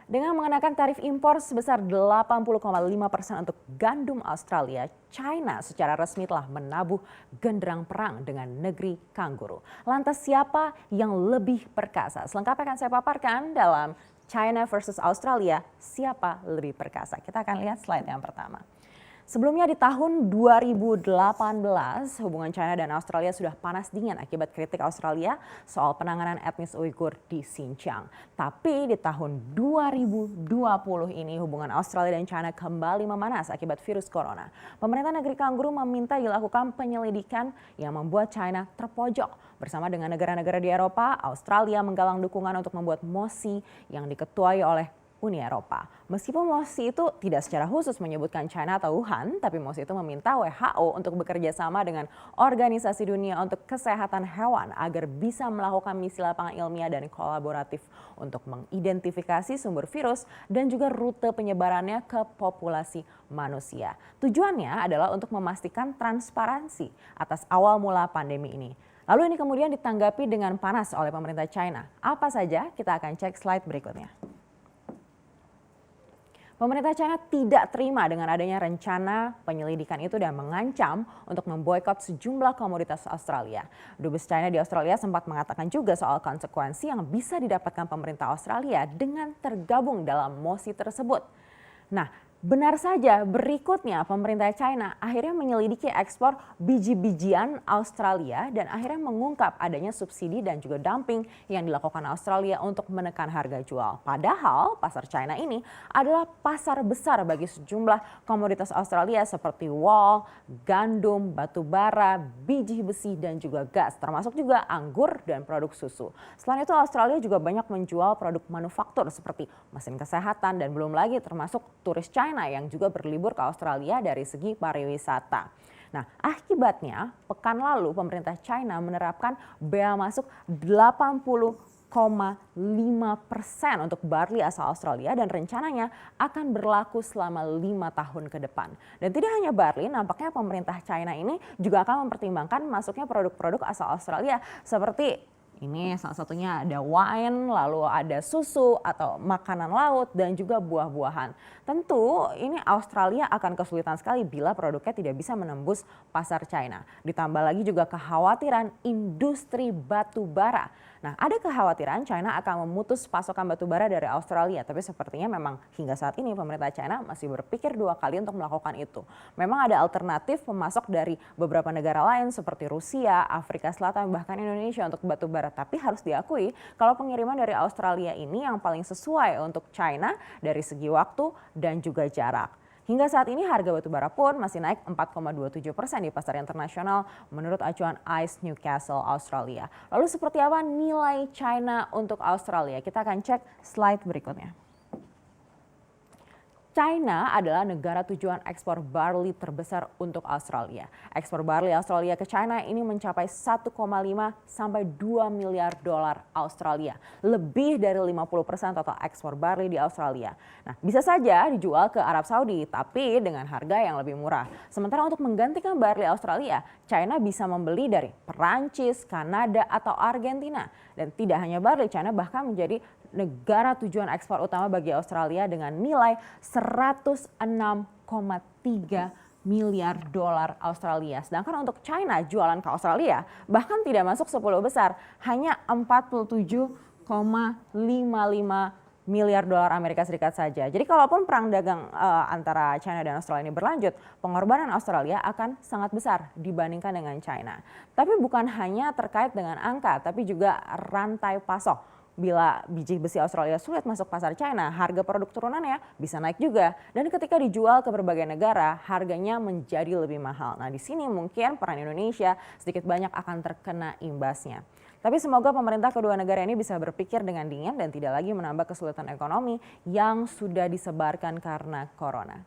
Dengan mengenakan tarif impor sebesar 80,5% untuk gandum Australia, China secara resmi telah menabuh genderang perang dengan negeri kanguru. Lantas siapa yang lebih perkasa? Selengkapnya akan saya paparkan dalam China versus Australia, siapa lebih perkasa? Kita akan lihat slide yang pertama. Sebelumnya di tahun 2018, hubungan China dan Australia sudah panas dingin akibat kritik Australia soal penanganan etnis Uighur di Xinjiang. Tapi di tahun 2020 ini hubungan Australia dan China kembali memanas akibat virus corona. Pemerintah negeri kanguru meminta dilakukan penyelidikan yang membuat China terpojok. Bersama dengan negara-negara di Eropa, Australia menggalang dukungan untuk membuat mosi yang diketuai oleh Uni Eropa. Meskipun mosi itu tidak secara khusus menyebutkan China atau Wuhan, tapi mosi itu meminta WHO untuk bekerja sama dengan Organisasi Dunia untuk Kesehatan Hewan agar bisa melakukan misi lapangan ilmiah dan kolaboratif untuk mengidentifikasi sumber virus dan juga rute penyebarannya ke populasi manusia. Tujuannya adalah untuk memastikan transparansi atas awal mula pandemi ini. Lalu ini kemudian ditanggapi dengan panas oleh pemerintah China. Apa saja? Kita akan cek slide berikutnya. Pemerintah China tidak terima dengan adanya rencana penyelidikan itu dan mengancam untuk memboikot sejumlah komoditas Australia. Dubes China di Australia sempat mengatakan juga soal konsekuensi yang bisa didapatkan pemerintah Australia dengan tergabung dalam mosi tersebut. Nah, benar saja berikutnya pemerintah China akhirnya menyelidiki ekspor biji-bijian Australia dan akhirnya mengungkap adanya subsidi dan juga dumping yang dilakukan Australia untuk menekan harga jual. Padahal pasar China ini adalah pasar besar bagi sejumlah komoditas Australia seperti wol, gandum, batu bara, biji besi dan juga gas, termasuk juga anggur dan produk susu. Selain itu Australia juga banyak menjual produk manufaktur seperti mesin kesehatan dan belum lagi termasuk turis China yang juga berlibur ke Australia dari segi pariwisata. Nah, akibatnya pekan lalu pemerintah China menerapkan bea masuk 80,5% untuk barley asal Australia dan rencananya akan berlaku selama 5 tahun ke depan. Dan tidak hanya barley, nampaknya pemerintah China ini juga akan mempertimbangkan masuknya produk-produk asal Australia seperti ini salah satunya ada wine, lalu ada susu atau makanan laut dan juga buah-buahan. Tentu ini Australia akan kesulitan sekali bila produknya tidak bisa menembus pasar China. Ditambah lagi juga kekhawatiran industri batu bara. Nah, ada kekhawatiran China akan memutus pasokan batu bara dari Australia, tapi sepertinya memang hingga saat ini pemerintah China masih berpikir 2 kali untuk melakukan itu. Memang ada alternatif pemasok dari beberapa negara lain seperti Rusia, Afrika Selatan, bahkan Indonesia untuk batu bara. Tapi harus diakui kalau pengiriman dari Australia ini yang paling sesuai untuk China dari segi waktu dan juga jarak. Hingga saat ini harga batu bara pun masih naik 4,27% di pasar internasional menurut acuan ICE Newcastle Australia. Lalu seperti apa nilai China untuk Australia? Kita akan cek slide berikutnya. China adalah negara tujuan ekspor barley terbesar untuk Australia. Ekspor barley Australia ke China ini mencapai 1,5 sampai 2 miliar dolar Australia. Lebih dari 50% total ekspor barley di Australia. Nah, bisa saja dijual ke Arab Saudi, tapi dengan harga yang lebih murah. Sementara untuk menggantikan barley Australia, China bisa membeli dari Perancis, Kanada, atau Argentina. Dan tidak hanya barley, China bahkan menjadi negara tujuan ekspor utama bagi Australia dengan nilai 106,3 miliar dolar Australia. Sedangkan untuk China jualan ke Australia bahkan tidak masuk 10 besar, hanya 47,55 miliar dolar Amerika Serikat saja. Jadi kalaupun perang dagang antara China dan Australia ini berlanjut, pengorbanan Australia akan sangat besar dibandingkan dengan China. Tapi bukan hanya terkait dengan angka, tapi juga rantai pasok. Bila biji besi Australia sulit masuk pasar China, harga produk turunannya bisa naik juga. Dan ketika dijual ke berbagai negara, harganya menjadi lebih mahal. Nah, di sini mungkin peran Indonesia sedikit banyak akan terkena imbasnya. Tapi semoga pemerintah kedua negara ini bisa berpikir dengan dingin dan tidak lagi menambah kesulitan ekonomi yang sudah disebarkan karena corona.